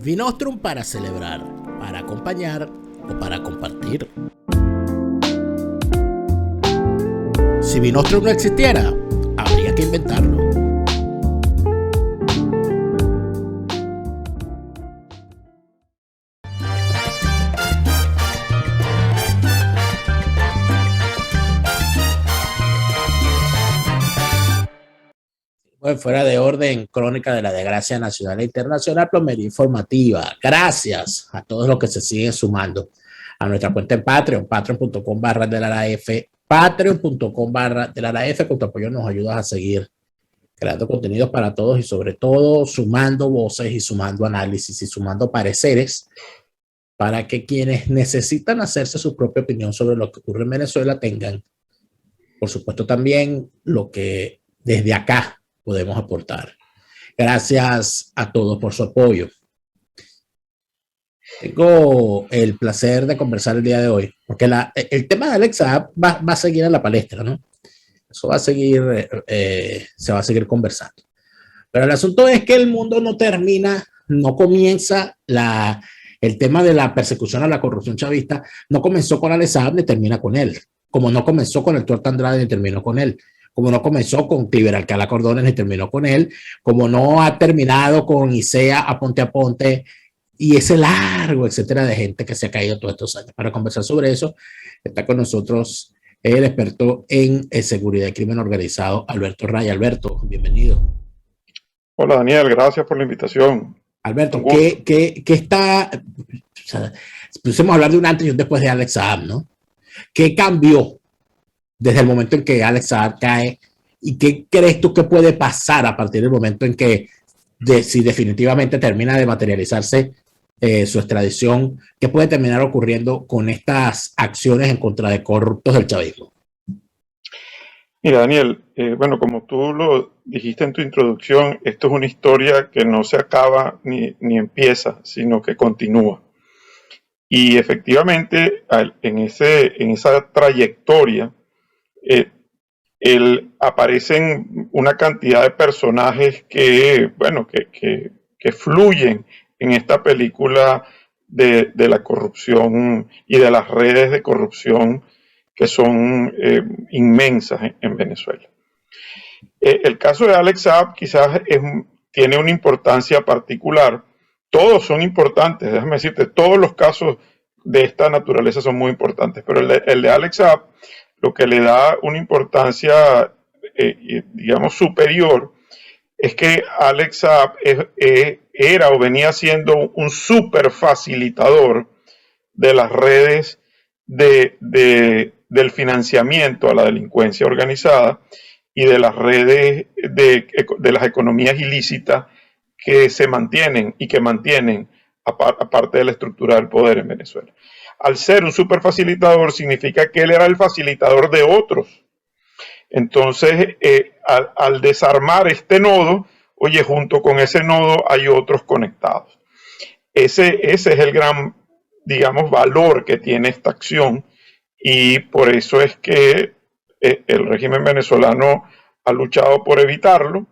Vinostrum para celebrar, para acompañar o para compartir. Si Vinostrum no existiera, habría que inventarlo. Bueno, fuera de orden, crónica de la desgracia nacional e internacional, plomería informativa. Gracias a todos los que se siguen sumando a nuestra cuenta en Patreon, patreon.com/delaraf, patreon.com/delaraf. Con tu apoyo nos ayudas a seguir creando contenidos para todos y sobre todo sumando voces y sumando análisis y sumando pareceres para que quienes necesitan hacerse su propia opinión sobre lo que ocurre en Venezuela tengan, por supuesto, también lo que desde acá podemos aportar. Gracias a todos por su apoyo. Tengo el placer de conversar el día de hoy, porque el tema de Alex Saab va a seguir en la palestra, ¿no? Eso va a seguir, se va a seguir conversando. Pero el asunto es que el mundo no termina, no comienza el tema de la persecución a la corrupción chavista, no comenzó con Alex Saab ni termina con él, como no comenzó con el Tuerto Andrade ni terminó con él, como no comenzó con Cliver Alcalá Cordones ni terminó con él, como no ha terminado con ICEA a Ponte y ese largo, etcétera, de gente que se ha caído todos estos años. Para conversar sobre eso, está con nosotros el experto en seguridad y crimen organizado, Alberto Raya. Alberto, bienvenido. Hola Daniel, gracias por la invitación. Alberto, ¿qué está? O sea, pusimos a hablar de un antes y un después de Alex Saab, ¿no? ¿Qué cambió desde el momento en que Alex Saab cae? ¿Y qué crees tú que puede pasar a partir del momento en que, si definitivamente termina de materializarse su extradición, qué puede terminar ocurriendo con estas acciones en contra de corruptos del chavismo? Mira, Daniel, bueno, como tú lo dijiste en tu introducción, esto es una historia que no se acaba ni empieza, sino que continúa. Y efectivamente, en esa trayectoria, aparecen una cantidad de personajes que fluyen en esta película de la corrupción y de las redes de corrupción que son inmensas en Venezuela. El caso de Alex Saab quizás tiene una importancia particular. Todos son importantes, déjame decirte, todos los casos de esta naturaleza son muy importantes, pero el de Alex Saab, lo que le da una importancia, digamos, superior, es que Alex Saab era o venía siendo un súper facilitador de las redes del financiamiento a la delincuencia organizada y de las redes de las economías ilícitas que se mantienen y que mantienen aparte de la estructura del poder en Venezuela. Al ser un super facilitador significa que él era el facilitador de otros. Entonces, al desarmar este nodo, oye, junto con ese nodo hay otros conectados. Ese es el gran, digamos, valor que tiene esta acción, y por eso es que el régimen venezolano ha luchado por evitarlo,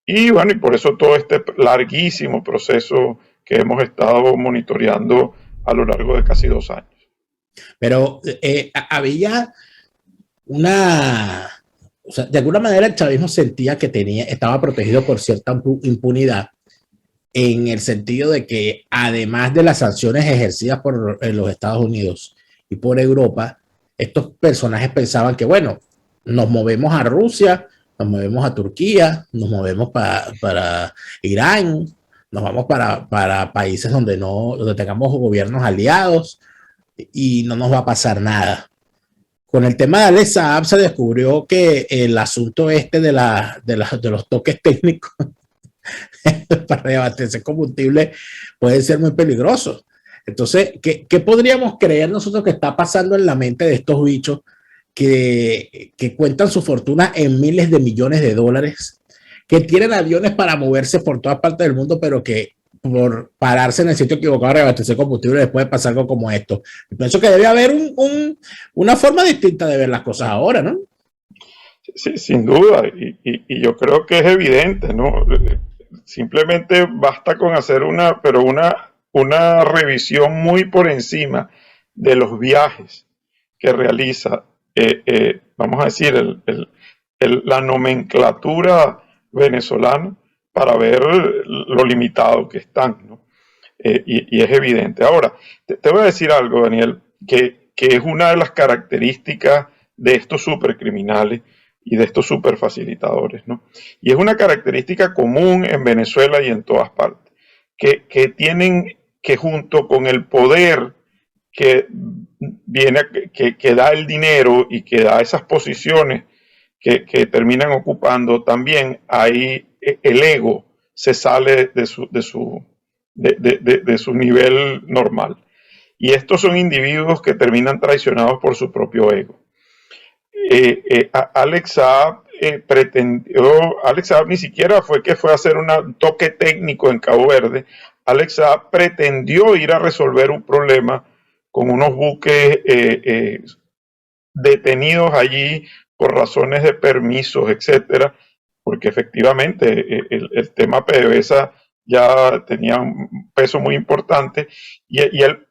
y bueno, y por eso todo este larguísimo proceso que hemos estado monitoreando a lo largo de casi 2 años. Pero había o sea, de alguna manera el chavismo sentía que estaba protegido por cierta impunidad, en el sentido de que además de las sanciones ejercidas por los Estados Unidos y por Europa, estos personajes pensaban que, bueno, nos movemos a Rusia, nos movemos a Turquía, nos movemos para Irán, nos vamos para países donde tengamos gobiernos aliados y no nos va a pasar nada. Con el tema de Alex Saab se descubrió que el asunto de los toques técnicos para reabastecer combustible puede ser muy peligroso. Entonces, ¿qué podríamos creer nosotros que está pasando en la mente de estos bichos que cuentan su fortuna en miles de millones de dólares, que tienen aviones para moverse por todas partes del mundo, pero que por pararse en el sitio equivocado a reabastecer combustible después pasa algo como esto? Pienso que debe haber una forma distinta de ver las cosas ahora, ¿no? Sí, sin duda, y yo creo que es evidente, ¿no? simplemente basta con hacer una revisión muy por encima de los viajes que realiza, vamos a decir, la nomenclatura venezolana para ver lo limitado que están, ¿no? Y es evidente. Ahora, te voy a decir algo, Daniel, que es una de las características de estos supercriminales y de estos superfacilitadores, ¿no? Y es una característica común en Venezuela y en todas partes, que tienen que junto con el poder que viene, que da el dinero y que da esas posiciones que terminan ocupando, también ahí el ego se sale de su nivel normal. Y estos son individuos que terminan traicionados por su propio ego. Alex Saab Alex Saab ni siquiera fue a hacer un toque técnico en Cabo Verde. Alex Saab pretendió ir a resolver un problema con unos buques detenidos allí por razones de permisos, etcétera, porque efectivamente el tema PDVSA ya tenía un peso muy importante y él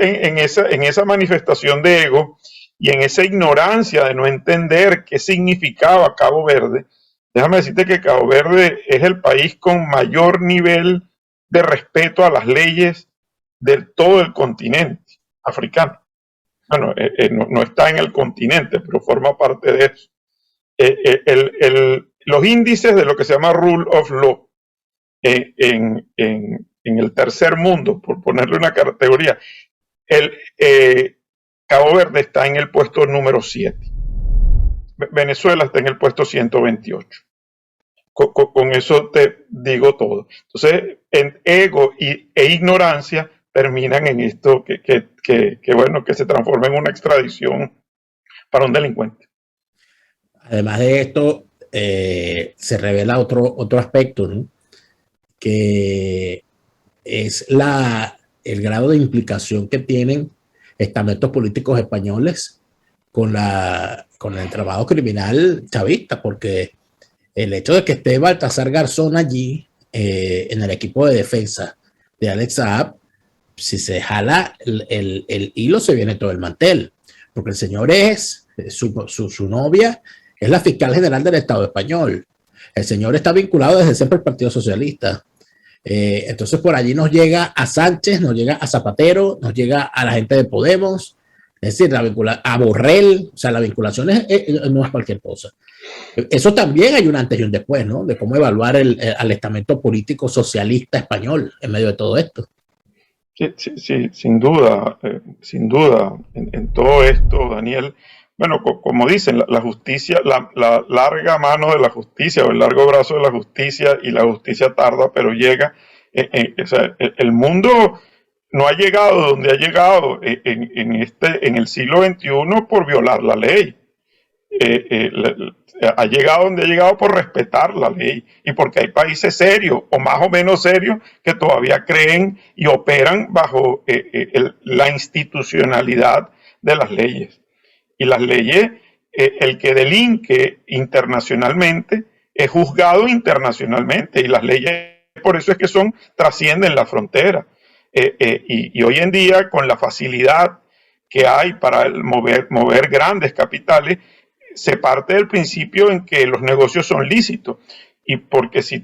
en esa manifestación de ego y en esa ignorancia de no entender qué significaba Cabo Verde, déjame decirte que Cabo Verde es el país con mayor nivel de respeto a las leyes de todo el continente africano. Bueno, no está en el continente, pero forma parte de eso. Los índices de lo que se llama Rule of Law en el tercer mundo, por ponerle una categoría, Cabo Verde está en el puesto número 7. Venezuela está en el puesto 128. Con eso te digo todo. Entonces, en ego e ignorancia terminan en esto bueno, que se transforma en una extradición para un delincuente. Además de esto, se revela otro aspecto, ¿no? Que es el grado de implicación que tienen estamentos políticos españoles con el entramado criminal chavista, porque el hecho de que esté Baltasar Garzón allí en el equipo de defensa de Alex Saab, si se jala el hilo, se viene todo el mantel, porque el señor es, su novia es la fiscal general del Estado español. El señor está vinculado desde siempre al Partido Socialista. Entonces por allí nos llega a Sánchez, nos llega a Zapatero, nos llega a la gente de Podemos, es decir, a Borrell, o sea, la vinculación no es cualquier cosa. Eso también hay un antes y un después, ¿no? De cómo evaluar al estamento político socialista español en medio de todo esto. Sí, sin duda, en todo esto, Daniel. Bueno, como dicen, la justicia, la larga mano de la justicia o el largo brazo de la justicia, y la justicia tarda, pero llega. O sea, el mundo no ha llegado donde ha llegado en el siglo XXI por violar la ley. Ha llegado donde ha llegado por respetar la ley y porque hay países serios o más o menos serios que todavía creen y operan bajo la institucionalidad de las leyes. Y las leyes, el que delinque internacionalmente es juzgado internacionalmente, y las leyes por eso es que trascienden la frontera. Y hoy en día, con la facilidad que hay para mover grandes capitales, se parte del principio en que los negocios son lícitos. Y porque si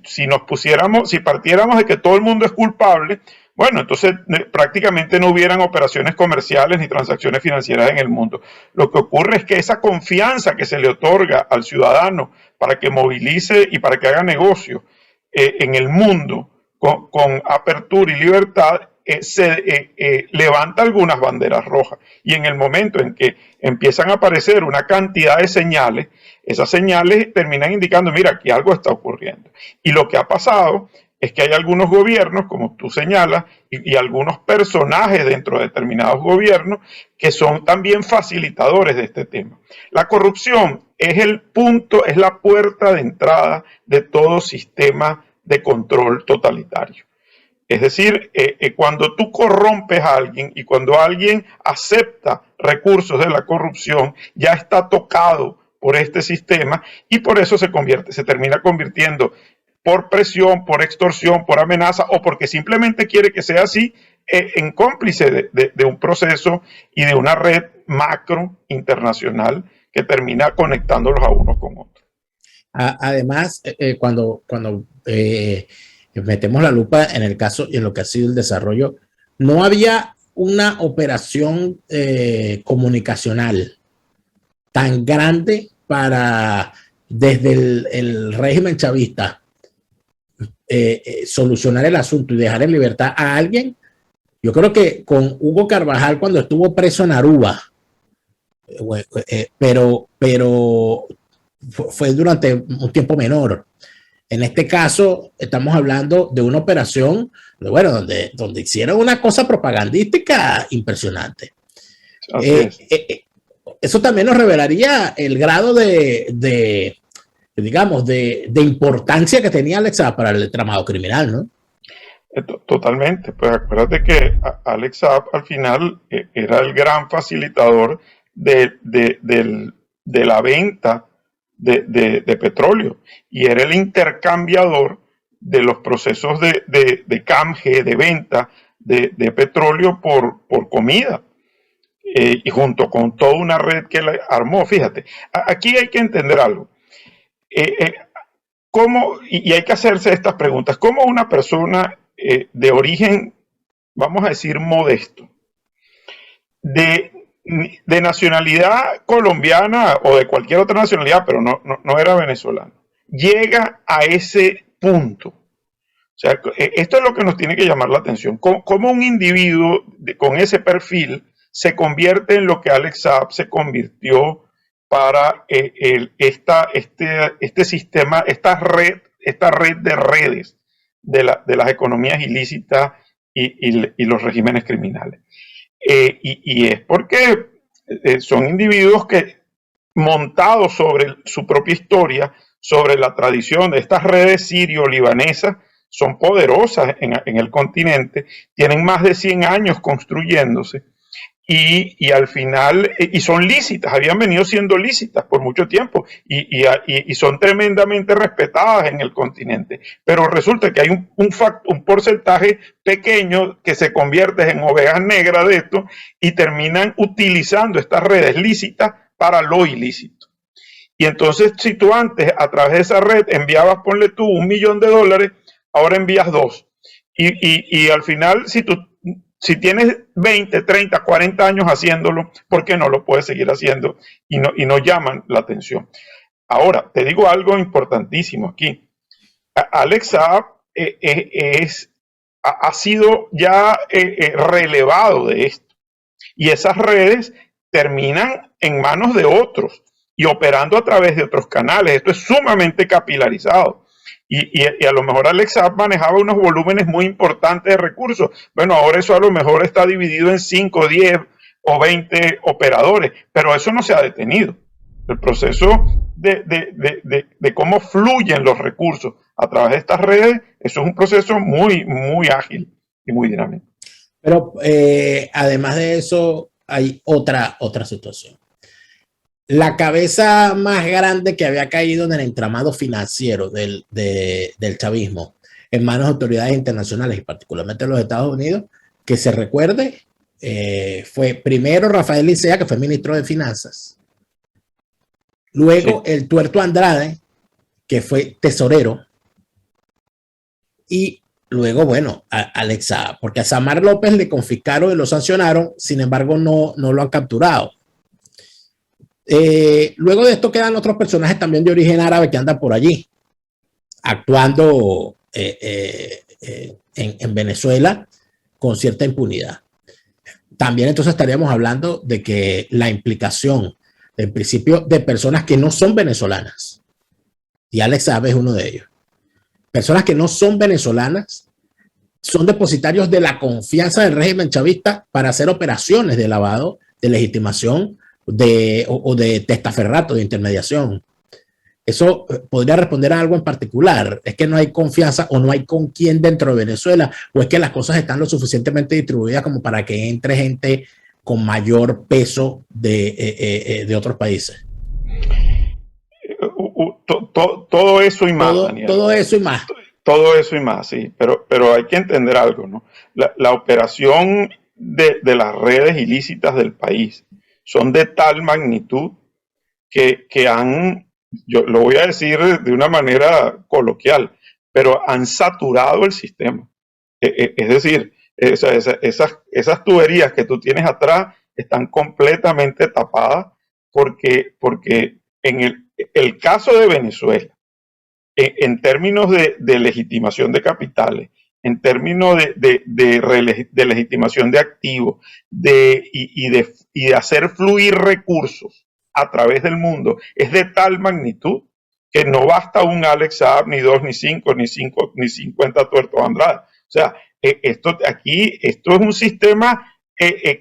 partiéramos de que todo el mundo es culpable, bueno, entonces prácticamente no hubieran operaciones comerciales ni transacciones financieras en el mundo. Lo que ocurre es que esa confianza que se le otorga al ciudadano para que movilice y para que haga negocio en el mundo con apertura y libertad, levanta algunas banderas rojas. Y en el momento en que empiezan a aparecer una cantidad de señales, esas señales terminan indicando, mira, aquí algo está ocurriendo. Y lo que ha pasado es que hay algunos gobiernos, como tú señalas, y algunos personajes dentro de determinados gobiernos que son también facilitadores de este tema. La corrupción es el punto, es la puerta de entrada de todo sistema de control totalitario. Es decir, cuando tú corrompes a alguien y cuando alguien acepta recursos de la corrupción, ya está tocado por este sistema, y por eso se termina convirtiendo por presión, por extorsión, por amenaza o porque simplemente quiere que sea así, en cómplice de un proceso y de una red macro internacional que termina conectándolos a unos con otros. Además, cuando metemos la lupa en el caso y en lo que ha sido el desarrollo, no había una operación comunicacional tan grande para, desde el régimen chavista, solucionar el asunto y dejar en libertad a alguien. Yo creo que con Hugo Carvajal, cuando estuvo preso en Aruba, pero fue durante un tiempo menor. En este caso, estamos hablando de una operación, bueno, donde hicieron una cosa propagandística impresionante. Eso también nos revelaría el grado digamos, de importancia que tenía Alex Saab para el tramado criminal, ¿no? Totalmente. Pues acuérdate que Alex Saab al final era el gran facilitador de la venta de petróleo y era el intercambiador de los procesos de canje, de venta de petróleo por comida. Y junto con toda una red que la armó. Fíjate, aquí hay que entender algo. ¿Cómo, y hay que hacerse estas preguntas, cómo una persona de origen, vamos a decir, modesto, de nacionalidad colombiana o de cualquier otra nacionalidad, pero no era venezolano, llega a ese punto? O sea, esto es lo que nos tiene que llamar la atención. ¿Cómo un individuo con ese perfil se convierte en lo que Alex Saab se convirtió para este sistema, esta red de redes de las economías ilícitas y los regímenes criminales? Y es porque son individuos que, montados sobre su propia historia, sobre la tradición de estas redes sirio-libanesas, son poderosas en el continente, tienen más de 100 años construyéndose y al final, y son lícitas, habían venido siendo lícitas por mucho tiempo y son tremendamente respetadas en el continente. Pero resulta que hay un porcentaje pequeño que se convierte en ovejas negras de esto y terminan utilizando estas redes lícitas para lo ilícito. Y entonces, si tú antes a través de esa red enviabas, ponle tú, $1 millón, ahora envías 2. Y al final, si tienes 20, 30, 40 años haciéndolo, ¿por qué no lo puedes seguir haciendo? Y no llaman la atención. Ahora, te digo algo importantísimo aquí. Alex Saab ha sido ya relevado de esto. Y esas redes terminan en manos de otros y operando a través de otros canales. Esto es sumamente capilarizado. Y a lo mejor Alex Saab manejaba unos volúmenes muy importantes de recursos. Bueno, ahora eso a lo mejor está dividido en 5, 10 o 20 operadores, pero eso no se ha detenido. El proceso de cómo fluyen los recursos a través de estas redes, eso es un proceso muy, muy ágil y muy dinámico. Pero además de eso, hay otra situación. La cabeza más grande que había caído en el entramado financiero del chavismo en manos de autoridades internacionales y particularmente de los Estados Unidos, que se recuerde, fue primero Rafael Licea, que fue ministro de Finanzas, luego el Tuerto Andrade, que fue tesorero, y luego, bueno, Alex Saab, porque a Samar López le confiscaron y lo sancionaron, sin embargo no lo han capturado. Luego de esto quedan otros personajes también de origen árabe que andan por allí, actuando en Venezuela con cierta impunidad. También entonces estaríamos hablando de que la implicación, en principio, de personas que no son venezolanas, y Alex Saab es uno de ellos, personas que no son venezolanas, son depositarios de la confianza del régimen chavista para hacer operaciones de lavado, de legitimación, o de testaferrato, de intermediación. Eso podría responder a algo en particular. ¿Es que no hay confianza o no hay con quién dentro de Venezuela? ¿O es que las cosas están lo suficientemente distribuidas como para que entre gente con mayor peso de otros países? todo eso y más, Daniel. Todo eso y más. Todo eso y más, sí, pero hay que entender algo, ¿no? La operación de las redes ilícitas del país son de tal magnitud que yo lo voy a decir de una manera coloquial, pero han saturado el sistema. Es decir, esas tuberías que tú tienes atrás están completamente tapadas porque en el caso de Venezuela, en términos de legitimación de capitales, en términos de legitimación de activos y de hacer fluir recursos a través del mundo, es de tal magnitud que no basta un Alex Saab, ni dos, ni cinco, ni 50 tuertos Andrade. O sea, esto es un sistema que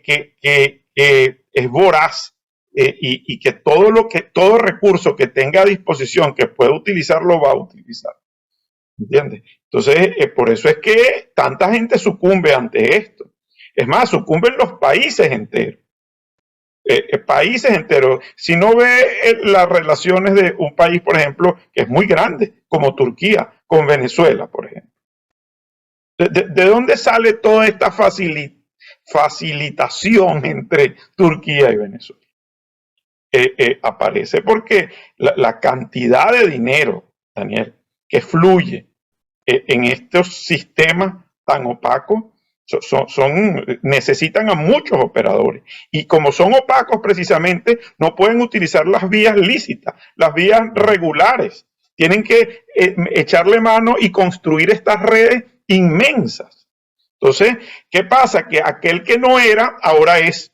es voraz. Y que todo recurso que tenga a disposición que pueda utilizar lo va a utilizar, ¿entiendes? Entonces por eso es que tanta gente sucumbe ante esto. Es más, sucumben los países enteros, países enteros. Si no ve las relaciones de un país, por ejemplo, que es muy grande, como Turquía, con Venezuela, por ejemplo. ¿De dónde sale toda esta facilitación entre Turquía y Venezuela? Aparece porque la cantidad de dinero, Daniel, que fluye en estos sistemas tan opacos, necesitan a muchos operadores. Y como son opacos precisamente, no pueden utilizar las vías lícitas, las vías regulares. Tienen que echarle mano y construir estas redes inmensas. Entonces, ¿qué pasa? Que aquel que no era, ahora es.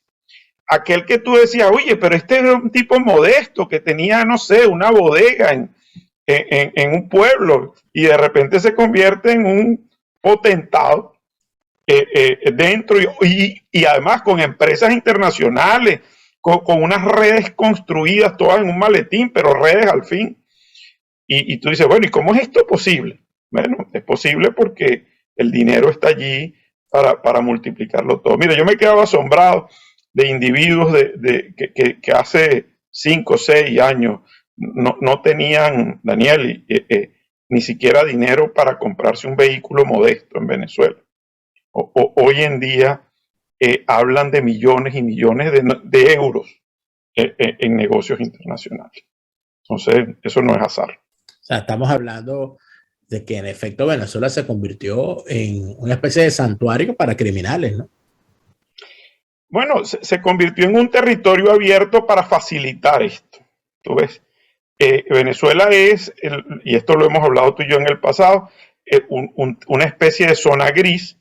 Aquel que tú decías, oye, pero este era un tipo modesto que tenía, no sé, una bodega en un pueblo y de repente se convierte en un potentado dentro y además con empresas internacionales, con unas redes construidas todas en un maletín, pero redes al fin. Y tú dices, bueno, ¿y cómo es esto posible? Bueno, es posible porque el dinero está allí para multiplicarlo todo. Mira, yo me quedaba asombrado de individuos que hace 5 o 6 años no tenían, Daniel, ni siquiera dinero para comprarse un vehículo modesto en Venezuela. Hoy en día hablan de millones y millones de euros en negocios internacionales. Entonces, eso no es azar. O sea, estamos hablando de que en efecto Venezuela se convirtió en una especie de santuario para criminales, ¿no? Bueno, se convirtió en un territorio abierto para facilitar esto. Tú ves, Venezuela es, y esto lo hemos hablado tú y yo en el pasado, una especie de zona gris,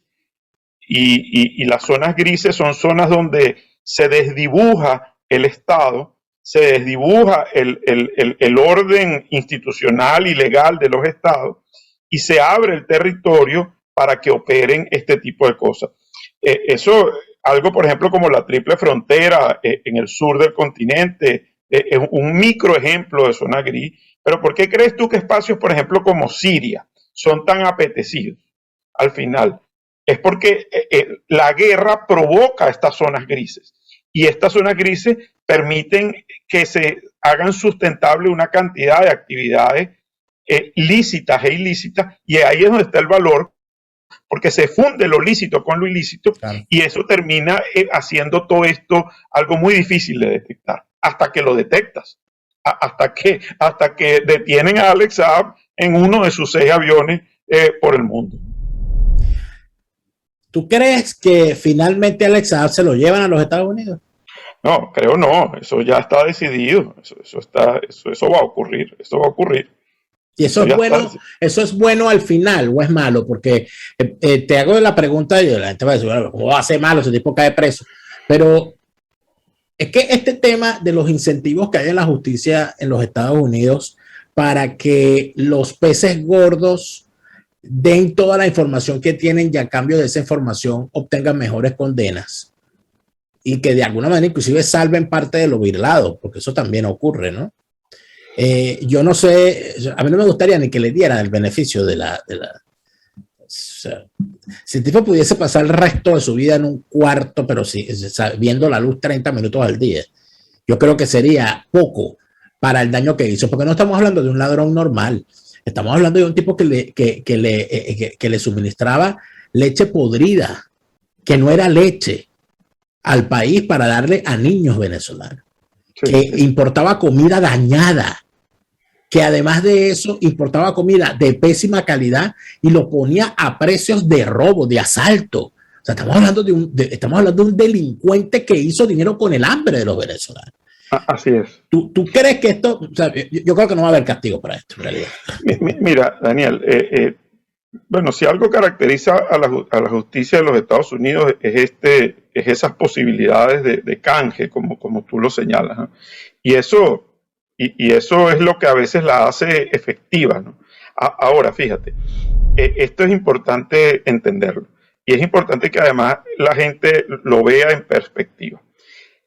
y las zonas grises son zonas donde se desdibuja el Estado, se desdibuja el orden institucional y legal de los estados, y se abre el territorio para que operen este tipo de cosas. Eso, algo por ejemplo como la triple frontera en el sur del continente, es un micro ejemplo de zona gris. Pero ¿por qué crees tú que espacios, por ejemplo, como Siria son tan apetecidos al final? Es porque la guerra provoca estas zonas grises, y estas zonas grises permiten que se hagan sustentable una cantidad de actividades lícitas e ilícitas, y ahí es donde está el valor, porque se funde lo lícito con lo ilícito, claro. Y eso termina haciendo todo esto algo muy difícil de detectar, hasta que lo detectas, hasta que detienen a Alex Saab en uno de sus 6 aviones por el mundo. ¿Tú crees que finalmente Alex Saab se lo llevan a los Estados Unidos? No, creo no, eso ya está decidido, eso va a ocurrir, eso va a ocurrir. ¿Y eso es bueno al final o es malo? Porque te hago la pregunta, y la gente va a decir, bueno, ¿cómo va a ser malo? Ese tipo cae preso. Pero es que este tema de los incentivos que hay en la justicia en los Estados Unidos para que los peces gordos den toda la información que tienen y a cambio de esa información obtengan mejores condenas y que de alguna manera inclusive salven parte de lo virlado, porque eso también ocurre, ¿no? Yo no sé, a mí no me gustaría ni que le dieran el beneficio o sea, si el tipo pudiese pasar el resto de su vida en un cuarto, pero sí, viendo la luz 30 minutos al día, yo creo que sería poco para el daño que hizo, porque no estamos hablando de un ladrón normal, estamos hablando de un tipo que le suministraba leche podrida, que no era leche, al país para darle a niños venezolanos, Sí, que sí. importaba comida dañada, que además de eso importaba comida de pésima calidad y lo ponía a precios de robo, de asalto. O sea, estamos hablando de un delincuente que hizo dinero con el hambre de los venezolanos. Así es. ¿Tú crees que esto, o sea, yo creo que no va a haber castigo para esto, en realidad? Mira, Daniel, bueno, si algo caracteriza a la justicia de los Estados Unidos es esas posibilidades de canje, como tú lo señalas, ¿no? Y eso, y eso es lo que a veces la hace efectiva, ¿no? Ahora, fíjate, esto es importante entenderlo. Y es importante que además la gente lo vea en perspectiva.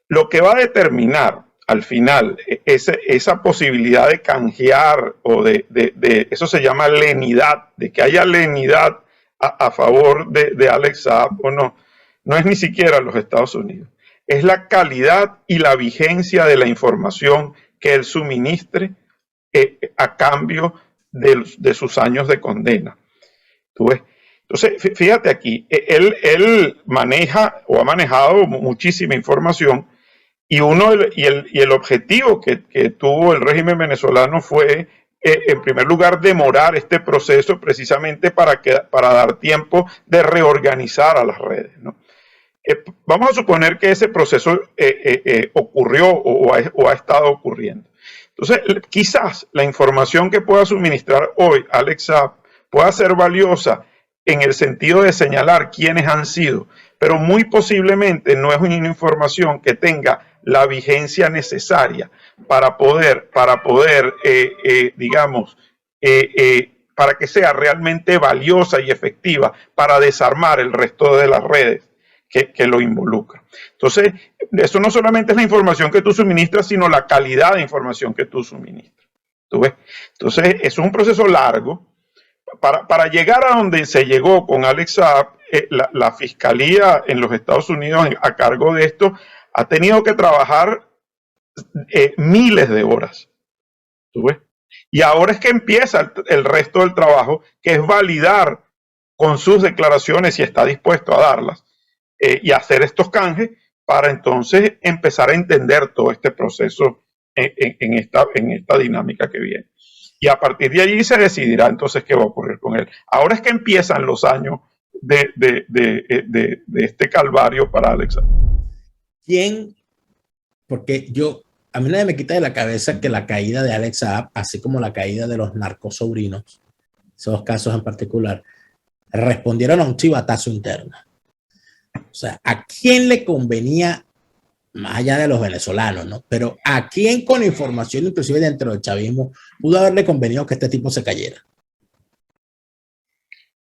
Lo que va a determinar al final esa posibilidad de canjear o eso se llama lenidad, de que haya lenidad a favor de Alex Saab o no, no es ni siquiera los Estados Unidos. Es la calidad y la vigencia de la información que él suministre a cambio de sus años de condena. ¿Tú ves? Entonces, fíjate aquí, él maneja o ha manejado muchísima información y el objetivo que tuvo el régimen venezolano fue, en primer lugar, demorar este proceso precisamente para dar tiempo de reorganizar a las redes, ¿no? Vamos a suponer que ese proceso ocurrió o ha estado ocurriendo. Entonces, quizás la información que pueda suministrar hoy Alex Saab pueda ser valiosa en el sentido de señalar quiénes han sido, pero muy posiblemente no es una información que tenga la vigencia necesaria para poder digamos, para que sea realmente valiosa y efectiva para desarmar el resto de las redes que lo involucran. Entonces, eso no solamente es la información que tú suministras, sino la calidad de información que tú suministras. ¿Tú ves? Entonces, es un proceso largo. Para llegar a donde se llegó con Alex Saab, la fiscalía en los Estados Unidos a cargo de esto ha tenido que trabajar miles de horas. ¿Tú ves? Y ahora es que empieza el resto del trabajo, que es validar con sus declaraciones si está dispuesto a darlas y hacer estos canjes para entonces empezar a entender todo este proceso en esta dinámica que viene. Y a partir de allí se decidirá entonces qué va a ocurrir con él. Ahora es que empiezan los años de este calvario para Alex. ¿Quién? Porque a mí nadie me quita de la cabeza que la caída de Alex Saab, así como la caída de los narcosobrinos, esos dos casos en particular, respondieron a un chivatazo interno. O sea, ¿a quién le convenía, más allá de los venezolanos, ¿no? Pero ¿a quién con información, inclusive dentro del chavismo, pudo haberle convenido que este tipo se cayera?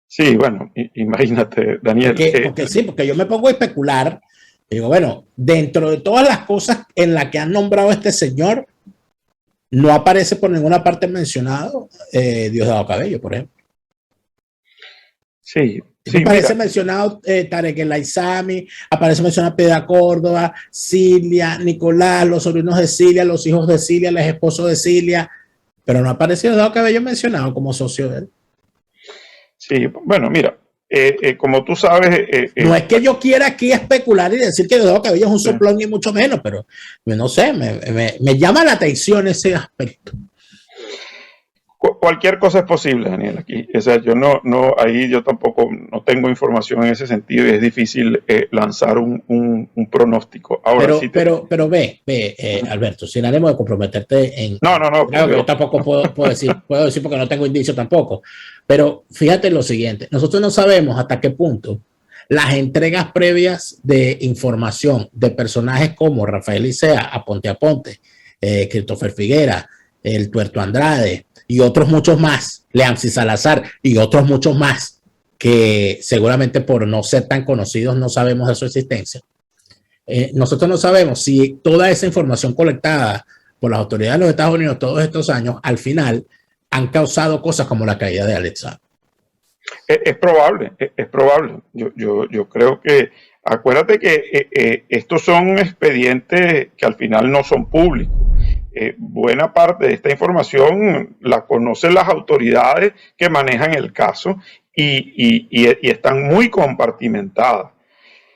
Sí, bueno, imagínate, Daniel. Porque yo me pongo a especular. Digo, bueno, dentro de todas las cosas en las que han nombrado a este señor, no aparece por ninguna parte mencionado Diosdado Cabello, por ejemplo. Sí. Sí, aparece mencionado Tarek El Aizami, aparece mencionado Peda Córdoba, Cilia, Nicolás, los sobrinos de Cilia, los hijos de Cilia, los esposos de Cilia, pero no aparece Diosdado Cabello mencionado como socio de él. Sí, bueno, mira, como tú sabes... no es que yo quiera aquí especular y decir que Diosdado Cabello es un soplón ni mucho menos, pero no sé, me llama la atención ese aspecto. Cualquier cosa es posible, Daniel, aquí. O sea, ahí yo tampoco no tengo información en ese sentido y es difícil lanzar un pronóstico. Ahora, pero ve, Alberto, sin ánimo de comprometerte en... No. Claro que yo tampoco puedo decir porque no tengo indicio tampoco. Pero fíjate lo siguiente, nosotros no sabemos hasta qué punto las entregas previas de información de personajes como Rafael Licea, Aponte a Ponte, Christopher Figuera, el Tuerto Andrade, y otros muchos más, Leamsi Salazar y otros muchos más que seguramente por no ser tan conocidos no sabemos de su existencia. Nosotros no sabemos si toda esa información colectada por las autoridades de los Estados Unidos todos estos años al final han causado cosas como la caída de Alex Saab. Es probable. Yo creo que, acuérdate que estos son expedientes que al final no son públicos. buena parte de esta información la conocen las autoridades que manejan el caso y están muy compartimentadas.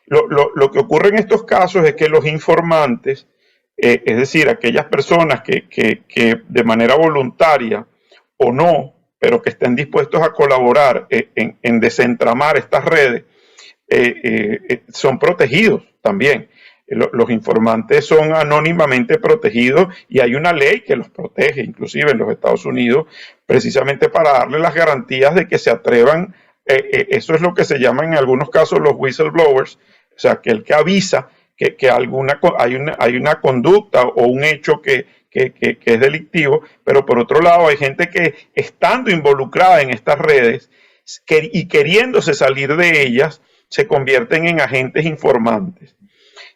Lo que ocurre en estos casos es que los informantes, es decir, aquellas personas que de manera voluntaria o no, pero que estén dispuestos a colaborar en desentramar estas redes, son protegidos también. Los informantes son anónimamente protegidos y hay una ley que los protege, inclusive en los Estados Unidos, precisamente para darle las garantías de que se atrevan. Eso es lo que se llama en algunos casos los whistleblowers, o sea, que el que avisa que hay una conducta o un hecho que es delictivo, pero por otro lado hay gente que estando involucrada en estas redes y queriéndose salir de ellas, se convierten en agentes informantes.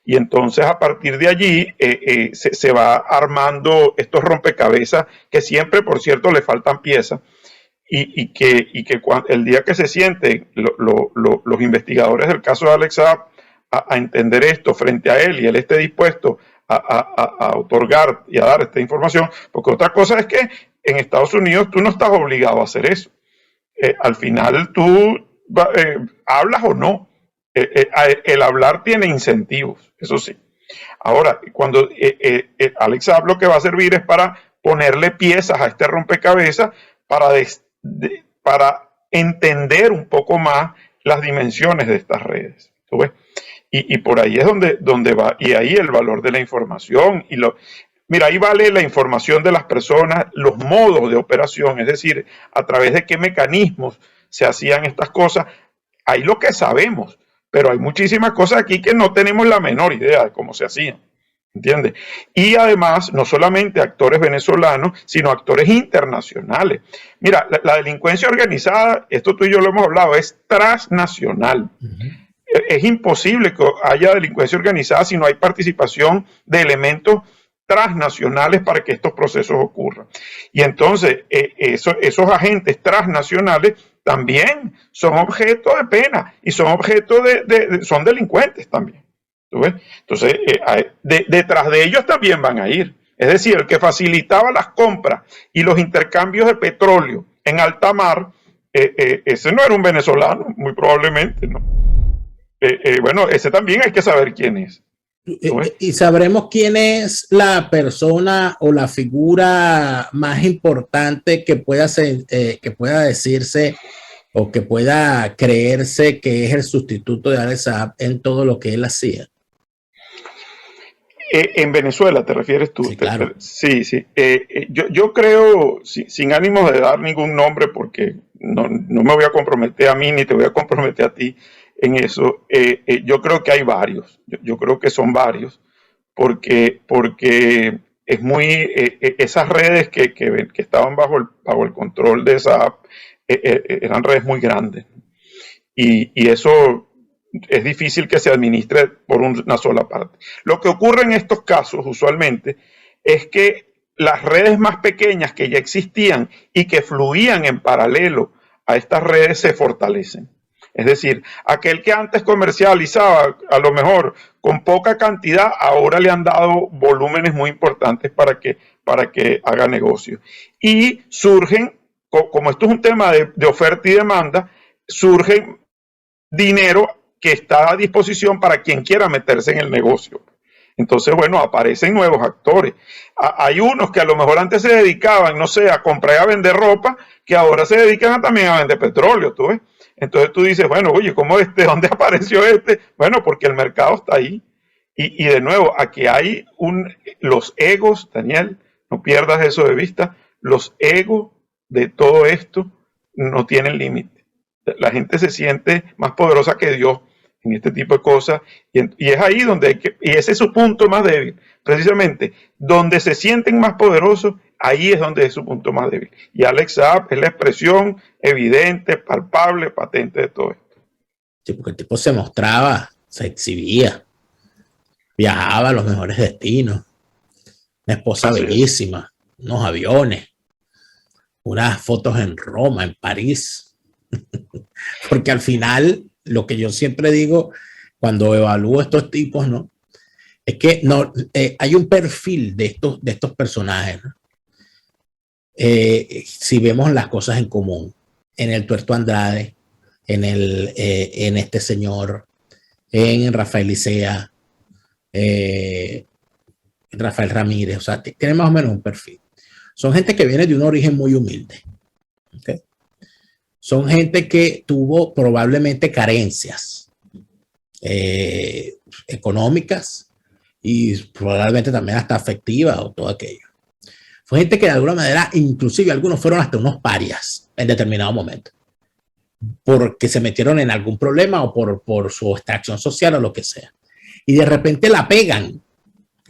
Y entonces a partir de allí se va armando estos rompecabezas que siempre, por cierto, le faltan piezas y que el día que se sienten los investigadores del caso de Alex Saab a entender esto frente a él y él esté dispuesto a otorgar y a dar esta información, porque otra cosa es que en Estados Unidos tú no estás obligado a hacer eso. Al final tú hablas o no. El hablar tiene incentivos, eso sí. Ahora, cuando Alex Saab lo que va a servir es para ponerle piezas a este rompecabezas para entender un poco más las dimensiones de estas redes. ¿Tú ves? Y por ahí es donde va, y ahí el valor de la información. Mira, ahí vale la información de las personas, los modos de operación, es decir, a través de qué mecanismos se hacían estas cosas. Ahí lo que sabemos. Pero hay muchísimas cosas aquí que no tenemos la menor idea de cómo se hacían, ¿entiendes? Y además, no solamente actores venezolanos, sino actores internacionales. Mira, la delincuencia organizada, esto tú y yo lo hemos hablado, es transnacional. Es imposible que haya delincuencia organizada si no hay participación de elementos transnacionales para que estos procesos ocurran. Y entonces, esos agentes transnacionales también son objeto de pena y son objeto son delincuentes también. ¿Tú ves? Entonces, detrás de ellos también van a ir. Es decir, el que facilitaba las compras y los intercambios de petróleo en alta mar, ese no era un venezolano, muy probablemente, ¿no? Bueno, ese también hay que saber quién es. Y sabremos quién es la persona o la figura más importante que pueda decirse o que pueda creerse que es el sustituto de Alex Saab en todo lo que él hacía. En Venezuela, ¿te refieres tú? Sí, claro. Sí. Yo creo, sin ánimo de dar ningún nombre, porque no me voy a comprometer a mí ni te voy a comprometer a ti en eso. Yo creo que hay varios. Yo creo que son varios, porque es muy esas redes que estaban bajo el control de Saab eran redes muy grandes y eso es difícil que se administre por una sola parte. Lo que ocurre en estos casos usualmente es que las redes más pequeñas que ya existían y que fluían en paralelo a estas redes se fortalecen. Es decir, aquel que antes comercializaba a lo mejor con poca cantidad, ahora le han dado volúmenes muy importantes para que haga negocio. Y surgen, como esto es un tema de oferta y demanda, surge dinero que está a disposición para quien quiera meterse en el negocio. Entonces, bueno, aparecen nuevos actores. Hay unos que a lo mejor antes se dedicaban, no sé, a comprar y a vender ropa, que ahora se dedican también a vender petróleo, ¿tú ves? Entonces tú dices, bueno, oye, ¿cómo dónde apareció este? Bueno, porque el mercado está ahí. Y de nuevo, aquí hay los egos, Daniel, no pierdas eso de vista, los egos de todo esto no tienen límite. La gente se siente más poderosa que Dios en este tipo de cosas, y es ahí donde y ese es su punto más débil, precisamente, donde se sienten más poderosos, ahí es donde es su punto más débil, y Alex Saab es la expresión evidente, palpable, patente de todo esto. Sí, porque el tipo se mostraba, se exhibía, viajaba a los mejores destinos, una esposa bellísima, unos aviones, unas fotos en Roma, en París, porque al final lo que yo siempre digo cuando evalúo estos tipos, ¿no? es que no, hay un perfil de estos personajes, ¿no? Si vemos las cosas en común, en el Tuerto Andrade, en este señor, en Rafael Licea, Rafael Ramírez, o sea, tiene más o menos un perfil. Son gente que viene de un origen muy humilde. ¿Okay? Son gente que tuvo probablemente carencias económicas y probablemente también hasta afectivas o todo aquello. Fue gente que de alguna manera, inclusive algunos fueron hasta unos parias en determinado momento, porque se metieron en algún problema o por su extracción social o lo que sea. Y de repente la pegan,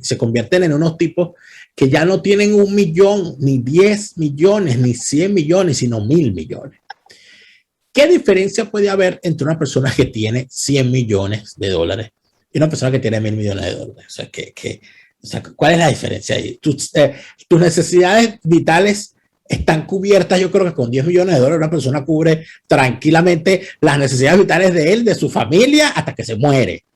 se convierten en unos tipos que ya no tienen 1 millón, ni 10 millones, ni 100 millones, sino 1000 millones. ¿Qué diferencia puede haber entre una persona que tiene 100 millones de dólares y una persona que tiene 1000 millones de dólares? O sea, ¿cuál es la diferencia ahí? Tus necesidades vitales están cubiertas, yo creo que con 10 millones de dólares una persona cubre tranquilamente las necesidades vitales de él, de su familia, hasta que se muere.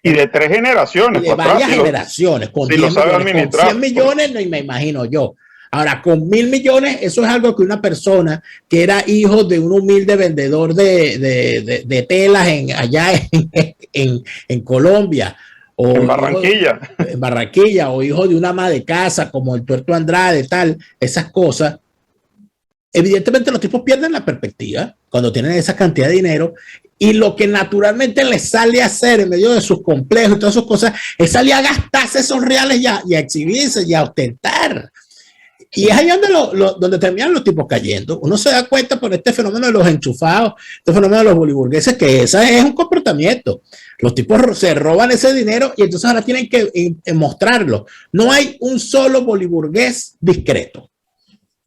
Y de 3 generaciones. De varias generaciones. Con 10 millones, con 100 millones, no me imagino yo. Ahora, con 1000 millones, eso es algo que una persona que era hijo de un humilde vendedor de telas allá en Colombia, o en Barranquilla. En Barranquilla, o hijo de una ama de casa como el Tuerto Andrade, tal, esas cosas. Evidentemente los tipos pierden la perspectiva cuando tienen esa cantidad de dinero, y lo que naturalmente les sale a hacer en medio de sus complejos y todas esas cosas es salir a gastarse esos reales y a exhibirse y a ostentar. Y es ahí donde terminan los tipos cayendo. Uno se da cuenta por este fenómeno de los enchufados, este fenómeno de los boliburgueses, que ese es un comportamiento. Los tipos se roban ese dinero y entonces ahora tienen que mostrarlo. No hay un solo boliburgués discreto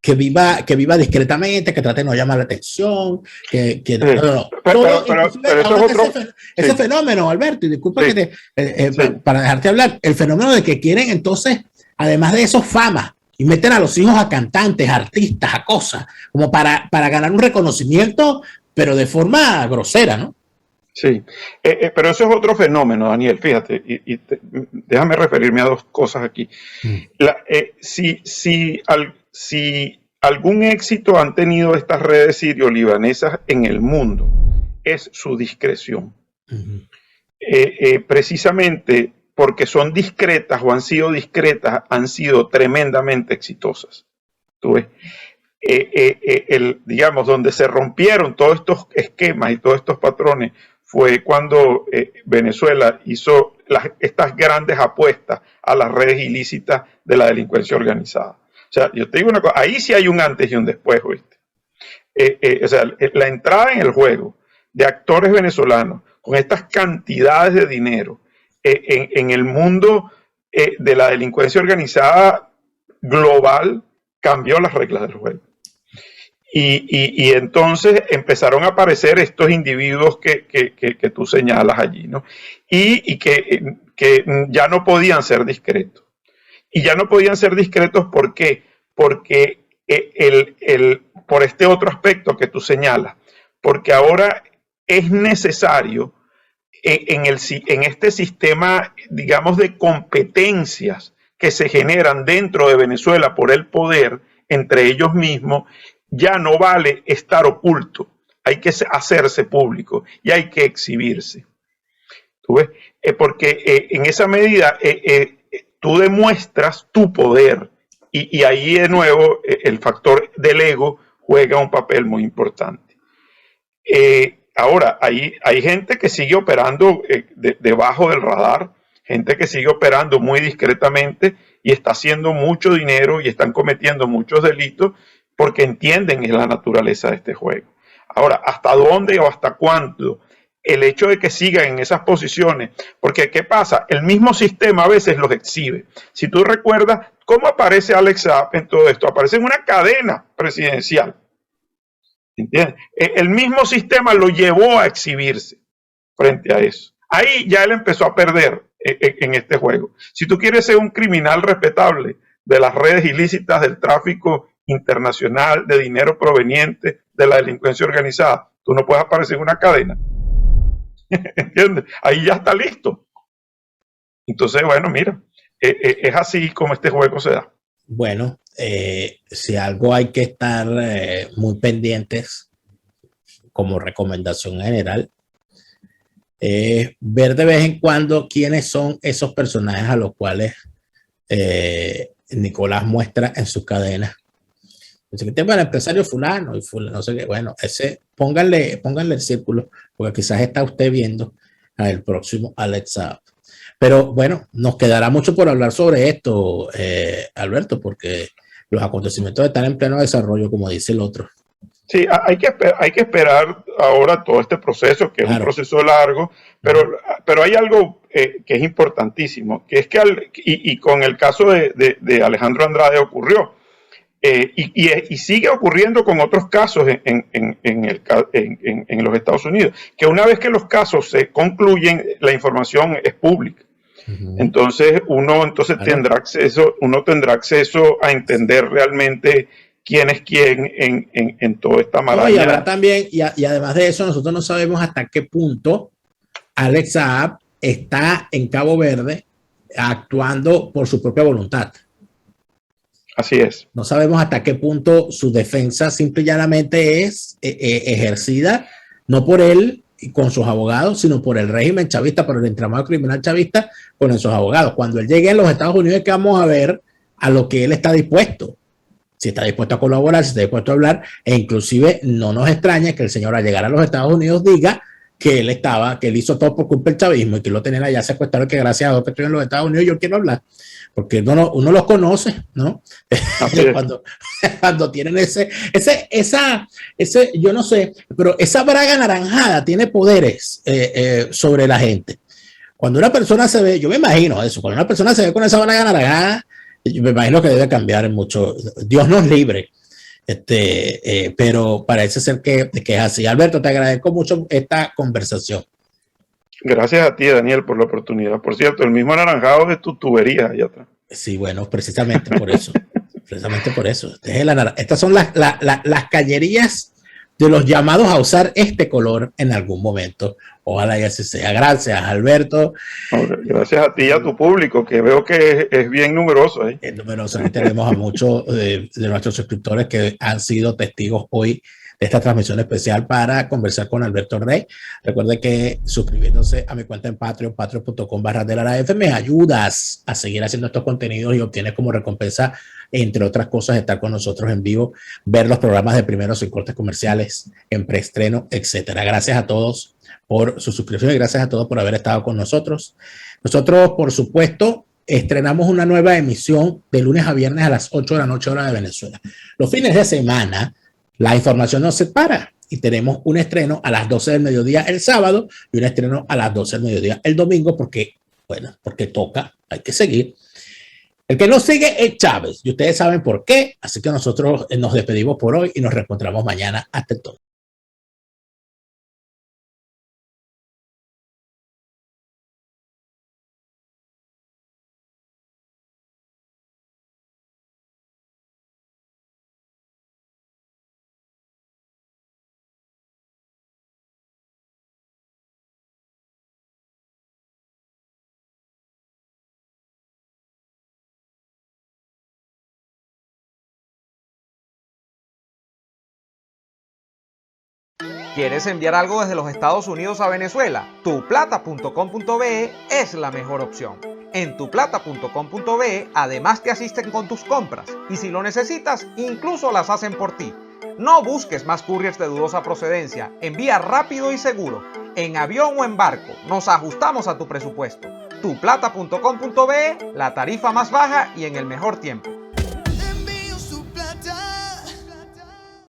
que viva discretamente, que trate de no llamar la atención, no. Pero eso es otro. Ese fenómeno, Alberto, y disculpa que para dejarte hablar, el fenómeno de que quieren entonces, además de eso, fama, y meten a los hijos a cantantes, a artistas, a cosas, como para ganar un reconocimiento, pero de forma grosera, ¿no? Sí, pero eso es otro fenómeno, Daniel, fíjate, déjame referirme a 2 cosas aquí. Si algún éxito han tenido estas redes sirio-libanesas en el mundo, es su discreción. Precisamente porque son discretas o han sido discretas, han sido tremendamente exitosas. ¿Tú ves? Digamos, donde se rompieron todos estos esquemas y todos estos patrones fue cuando Venezuela hizo estas grandes apuestas a las redes ilícitas de la delincuencia organizada. O sea, yo te digo una cosa, ahí sí hay un antes y un después, ¿oíste? O sea, la entrada en el juego de actores venezolanos con estas cantidades de dinero en el mundo de la delincuencia organizada global cambió las reglas del juego. Y entonces empezaron a aparecer estos individuos que tú señalas allí, ¿no? Y que ya no podían ser discretos. Y ya no podían ser discretos, ¿por qué? Porque por este otro aspecto que tú señalas, porque ahora es necesario en este sistema, digamos, de competencias que se generan dentro de Venezuela por el poder entre ellos mismos, ya no vale estar oculto, hay que hacerse público y hay que exhibirse. ¿Tú ves? Porque en esa medida tú demuestras tu poder y ahí de nuevo el factor del ego juega un papel muy importante. Ahora, hay gente que sigue operando debajo del radar, gente que sigue operando muy discretamente y está haciendo mucho dinero y están cometiendo muchos delitos porque entienden la naturaleza de este juego. Ahora, ¿hasta dónde o hasta cuándo? El hecho de que sigan en esas posiciones, porque ¿qué pasa? El mismo sistema a veces los exhibe. Si tú recuerdas, ¿cómo aparece Alex Saab en todo esto? Aparece en una cadena presidencial. ¿Entiendes? El mismo sistema lo llevó a exhibirse frente a eso. Ahí ya él empezó a perder en este juego. Si tú quieres ser un criminal respetable de las redes ilícitas del tráfico internacional de dinero proveniente de la delincuencia organizada, tú no puedes aparecer en una cadena. ¿Entiendes? Ahí ya está listo. Entonces, bueno, mira, es así como este juego se da. Bueno, si algo hay que estar muy pendientes como recomendación general, ver de vez en cuando quiénes son esos personajes a los cuales Nicolás muestra en sus cadenas. Dice que tengo el empresario fulano y fulano, no sé qué. Bueno, ese, pónganle el círculo, porque quizás está usted viendo al próximo Alex Saab. Pero bueno, nos quedará mucho por hablar sobre esto, Alberto, porque los acontecimientos están en pleno desarrollo, como dice el otro. Sí, hay que esperar ahora todo este proceso, que es un proceso largo, pero hay algo que es importantísimo, que es que, y con el caso de Alejandro Andrade ocurrió, y sigue ocurriendo con otros casos en los Estados Unidos, que una vez que los casos se concluyen, la información es pública. Entonces uno tendrá acceso a entender realmente quién es quién en toda esta maraña. No, y habrá también, y además de eso, nosotros no sabemos hasta qué punto Alex Saab está en Cabo Verde actuando por su propia voluntad. Así es. No sabemos hasta qué punto su defensa simple y llanamente es ejercida no por él y con sus abogados, sino por el régimen chavista, por el entramado criminal chavista con esos abogados. Cuando él llegue a los Estados Unidos es que vamos a ver a lo que él está dispuesto. Si está dispuesto a colaborar, si está dispuesto a hablar, e inclusive no nos extraña que el señor al llegar a los Estados Unidos diga que él hizo todo por culpa del chavismo y que lo tenían allá secuestrado, que gracias a Dios que estoy en los Estados Unidos yo quiero hablar, porque uno los conoce, ¿no? cuando tienen ese, yo no sé, pero esa braga naranjada tiene poderes sobre la gente. Cuando una persona se ve, yo me imagino eso, cuando una persona se ve con esa braga naranjada, yo me imagino que debe cambiar en mucho. Dios nos libre. Pero parece ser que es así. Alberto, te agradezco mucho esta conversación. Gracias a ti, Daniel, por la oportunidad. Por cierto, el mismo anaranjado de tu tubería allá atrás. Sí, bueno, precisamente por eso. Precisamente por eso. Estas son las cañerías de los llamados a usar este color en algún momento. Ojalá y así sea. Gracias, Alberto. Gracias a ti y a tu público, que veo que es bien numeroso. Es numeroso. Aquí tenemos a muchos de nuestros suscriptores que han sido testigos hoy de esta transmisión especial para conversar con Alberto Rey. Recuerde que suscribiéndose a mi cuenta en Patreon, patreon.com/delaraf, me ayudas a seguir haciendo estos contenidos y obtienes como recompensa, entre otras cosas, estar con nosotros en vivo, ver los programas de primeros sin cortes comerciales, en preestreno, etcétera. Gracias a todos por su suscripción y gracias a todos por haber estado con nosotros. Nosotros, por supuesto, estrenamos una nueva emisión de lunes a viernes a las 8 de la noche, hora de Venezuela. Los fines de semana, la información no se para y tenemos un estreno a las 12 del mediodía el sábado y un estreno a las 12 del mediodía el domingo porque toca, hay que seguir. El que no sigue es Chávez y ustedes saben por qué, así que nosotros nos despedimos por hoy y nos reencontramos mañana. Hasta entonces. ¿Quieres enviar algo desde los Estados Unidos a Venezuela? Tuplata.com.be es la mejor opción. En tuplata.com.be además te asisten con tus compras y si lo necesitas, incluso las hacen por ti. No busques más couriers de dudosa procedencia, envía rápido y seguro, en avión o en barco, nos ajustamos a tu presupuesto. Tuplata.com.be, la tarifa más baja y en el mejor tiempo.